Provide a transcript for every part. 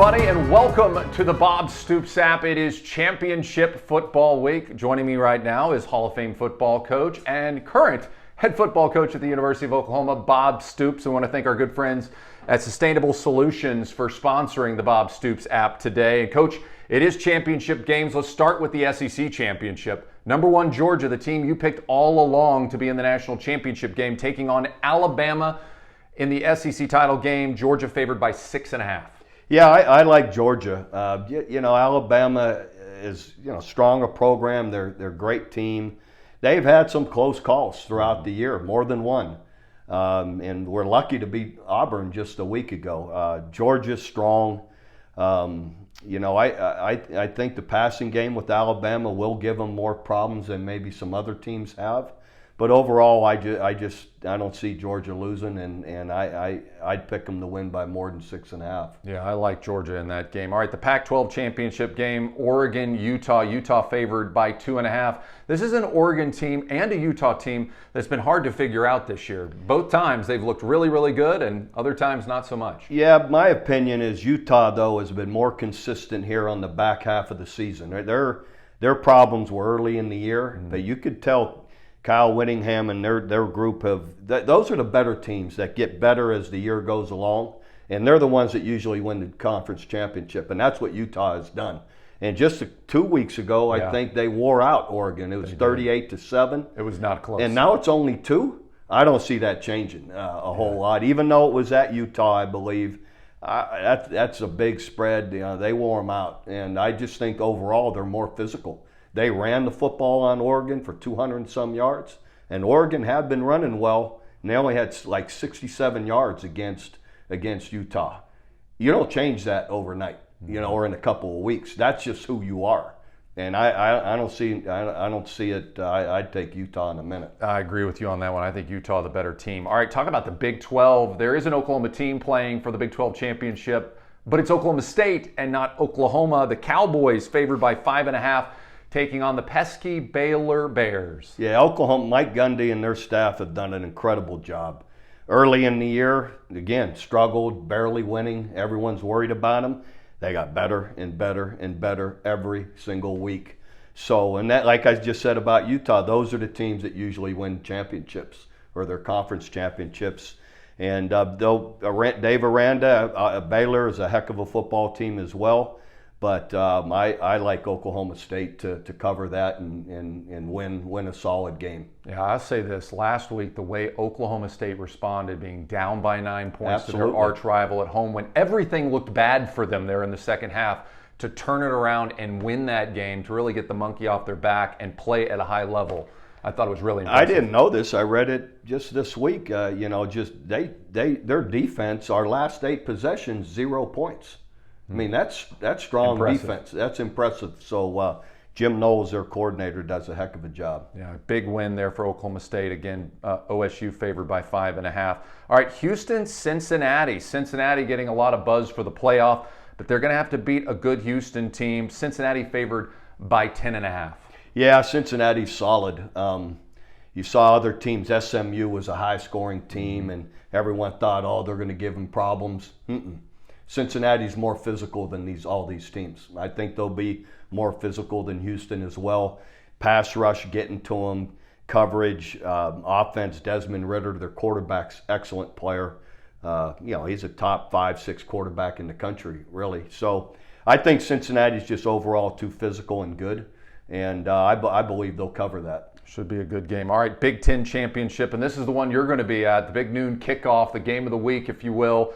everybody, and welcome to the Bob Stoops app. It is championship football week. Joining me right now is Hall of Fame football coach and current head football coach at the University of Oklahoma, Bob Stoops. I want to thank our good friends at Sustainable Solutions for sponsoring the Bob Stoops app today. And Coach, it is championship games. Let's start with the SEC championship. Number one, Georgia, the team you picked all along to be in the national championship game, taking on Alabama in the SEC title game. Georgia favored by 6.5. Yeah, I like Georgia. Alabama is stronger program. They're a great team. They've had some close calls throughout the year, more than one. And we're lucky to beat Auburn just a week ago. Georgia's strong. I think the passing game with Alabama will give them more problems than maybe some other teams have. But overall, I don't see Georgia losing, and I'd pick them to win by more than 6.5. Yeah, I like Georgia in that game. All right, the Pac-12 championship game, Oregon, Utah. Utah favored by 2.5. This is an Oregon team and a Utah team that's been hard to figure out this year. Both times they've looked really, really good, and other times not so much. Yeah, my opinion is Utah, though, has been more consistent here on the back half of the season. Their problems were early in the year, but you could tell Kyle Whittingham and their group those are the better teams that get better as the year goes along, and they're the ones that usually win the conference championship, and that's what Utah has done. And just 2 weeks ago, I think they wore out Oregon. It was 38-7. It was not close. And now it's only 2. I don't see that changing a whole lot, even though it was at Utah, I believe. That's a big spread. They wore them out, and I just think overall they're more physical. They ran the football on Oregon for 200 and some yards, and Oregon had been running well, and they only had like 67 yards against Utah. You don't change that overnight, or in a couple of weeks. That's just who you are, and I don't see it. I'd take Utah in a minute. I agree with you on that one. I think Utah the better team. All right, talk about the Big 12. There is an Oklahoma team playing for the Big 12 championship, but it's Oklahoma State and not Oklahoma. The Cowboys favored by 5.5. taking on the pesky Baylor Bears. Yeah, Oklahoma, Mike Gundy and their staff have done an incredible job. Early in the year, again, struggled, barely winning. Everyone's worried about them. They got better and better and better every single week. So, and that, like I just said about Utah, those are the teams that usually win championships or their conference championships. And Dave Aranda, Baylor is a heck of a football team as well. But I like Oklahoma State to cover that and win a solid game. Yeah, I'll say this. Last week, the way Oklahoma State responded, being down by 9 points Absolutely. to their arch rival at home, when everything looked bad for them there in the second half, to turn it around and win that game, to really get the monkey off their back and play at a high level, I thought it was really impressive. I didn't know this. I read it just this week. Their defense, our last 8 possessions, 0 points. I mean, that's strong defense. That's impressive. So Jim Knowles, their coordinator, does a heck of a job. Yeah, big win there for Oklahoma State. Again, OSU favored by 5.5. All right, Houston, Cincinnati. Cincinnati getting a lot of buzz for the playoff, but they're going to have to beat a good Houston team. Cincinnati favored by 10.5. Yeah, Cincinnati's solid. You saw other teams. SMU was a high-scoring team, and everyone thought, they're going to give them problems. Cincinnati's more physical than all these teams. I think they'll be more physical than Houston as well. Pass rush, getting to them, coverage, offense. Desmond Ridder, their quarterback's excellent player. He's a top 5-6 quarterback in the country, really. So I think Cincinnati's just overall too physical and good, and I believe they'll cover that. Should be a good game. All right, Big Ten championship, and this is the one you're going to be at, the big noon kickoff, the game of the week, if you will.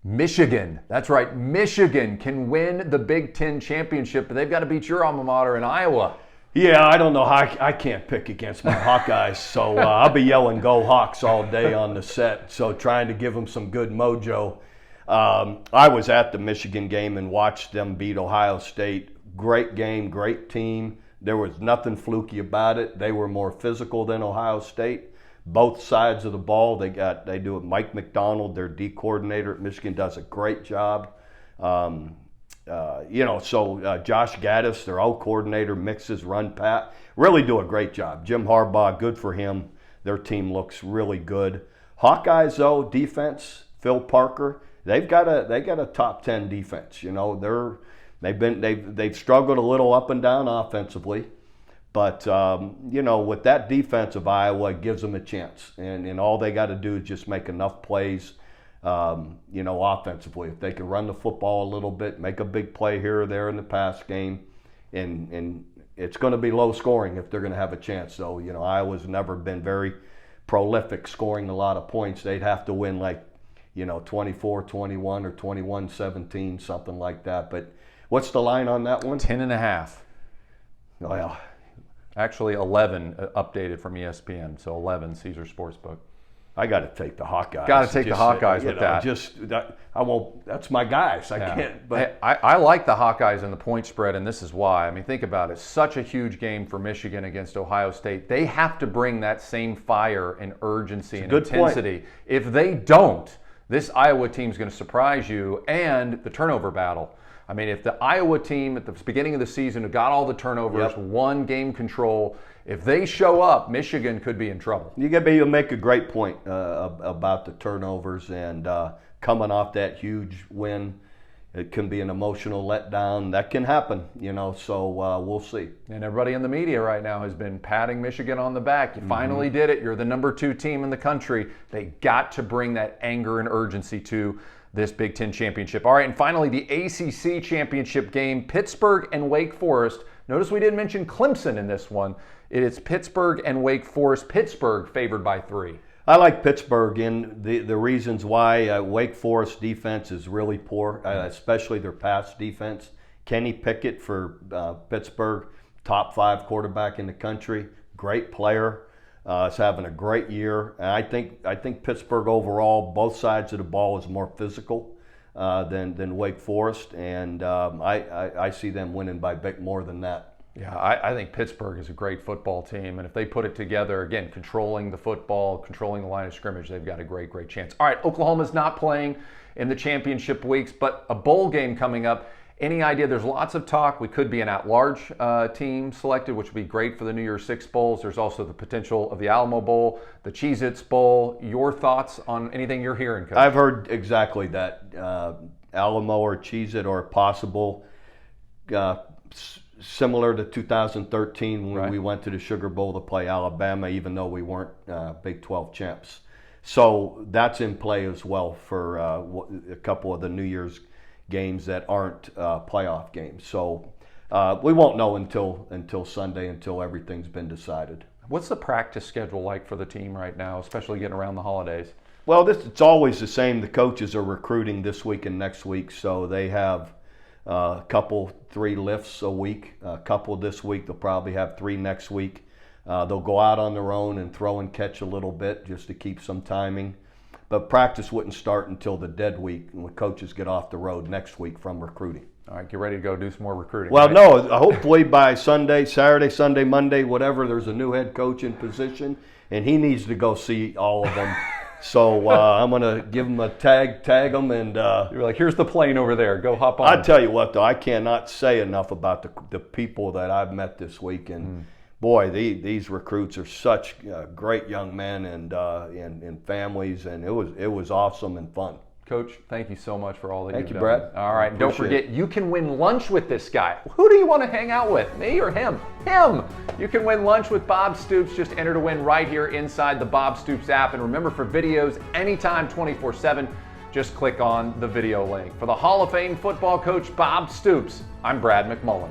Michigan, that's right, Michigan can win the Big Ten championship, but they've got to beat your alma mater in Iowa. Yeah, I don't know. I can't pick against my Hawkeyes, so I'll be yelling "Go Hawks" all day on the set, so trying to give them some good mojo. I was at the Michigan game and watched them beat Ohio State. Great game, great team. There was nothing fluky about it. They were more physical than Ohio State. Both sides of the ball, they do it. Mike McDonald, their D coordinator at Michigan, does a great job. Josh Gaddis, their O coordinator, mixes run pat. Really do a great job. Jim Harbaugh, good for him. Their team looks really good. Hawkeyes, though, defense, Phil Parker, they've got a top 10 defense. You know, they've struggled a little up and down offensively, but you know, with that defense of Iowa, it gives them a chance, and all they got to do is just make enough plays. You know, offensively, if they can run the football a little bit, make a big play here or there in the pass game, and it's going to be low scoring if they're going to have a chance. So, you know, Iowa's never been very prolific scoring a lot of points. They'd have to win like, you know, 24-21 or 21-17, something like that. But what's the line on that one? 10.5. Well, actually 11 updated from ESPN, so 11 Caesar Sportsbook. I got to take the Hawkeyes. Got to take the Hawkeyes with that. I won't. That's my guys. I can't. But I like the Hawkeyes in the point spread, and this is why. I mean, think about it. Such a huge game for Michigan against Ohio State. They have to bring that same fire and urgency and intensity. Point. If they don't, this Iowa team's going to surprise you, and the turnover battle. I mean, if the Iowa team at the beginning of the season who got all the turnovers, won game control, if they show up, Michigan could be in trouble. You make a great point about the turnovers, and coming off that huge win, it can be an emotional letdown. That can happen, you know, so we'll see. And everybody in the media right now has been patting Michigan on the back. You finally did it. You're the number 2 team in the country. They got to bring that anger and urgency to this Big Ten championship. All right, and finally, the ACC championship game, Pittsburgh and Wake Forest. Notice we didn't mention Clemson in this one. It is Pittsburgh and Wake Forest. Pittsburgh favored by 3. I like Pittsburgh, and the reasons why. Wake Forest defense is really poor, especially their pass defense. Kenny Pickett for Pittsburgh, top 5 quarterback in the country, great player. Is having a great year. And I think Pittsburgh overall, both sides of the ball, is more physical than Wake Forest, and I see them winning by big more than that. Yeah, I think Pittsburgh is a great football team, and if they put it together, again, controlling the football, controlling the line of scrimmage, they've got a great chance. All right, Oklahoma's not playing in the championship weeks, but a bowl game coming up. Any idea? There's lots of talk. We could be an at-large team selected, which would be great for the New Year's Six bowls. There's also the potential of the Alamo Bowl, the Cheez-Its Bowl. Your thoughts on anything you're hearing, Coach? I've heard exactly that. Alamo or Cheez-It or possible, similar to 2013 when we went to the Sugar Bowl to play Alabama, even though we weren't Big 12 champs. So that's in play as well for a couple of the New Year's games that aren't playoff games. So we won't know until Sunday, until everything's been decided. What's the practice schedule like for the team right now, especially getting around the holidays? Well, it's always the same. The coaches are recruiting this week and next week, so they have a couple, 3 lifts a week. A couple this week. They'll probably have 3 next week. They'll go out on their own and throw and catch a little bit just to keep some timing. But practice wouldn't start until the dead week when coaches get off the road next week from recruiting. All right, get ready to go do some more recruiting. Well, right? No, hopefully by Saturday, Sunday, Monday, whatever, there's a new head coach in position, and he needs to go see all of them. So I'm going to give him a tag them, and you're like, here's the plane over there. Go hop on. I tell you what, though, I cannot say enough about the people that I've met this week, and boy, these recruits are such great young men and families, and it was awesome and fun. Coach, thank you so much for all that you've done. Thank you, Brett. All right, and don't forget, you can win lunch with this guy. Who do you want to hang out with, me or him? Him! You can win lunch with Bob Stoops. Just enter to win right here inside the Bob Stoops app. And remember, for videos anytime, 24/7, just click on the video link. For the Hall of Fame football coach, Bob Stoops, I'm Brad McMullen.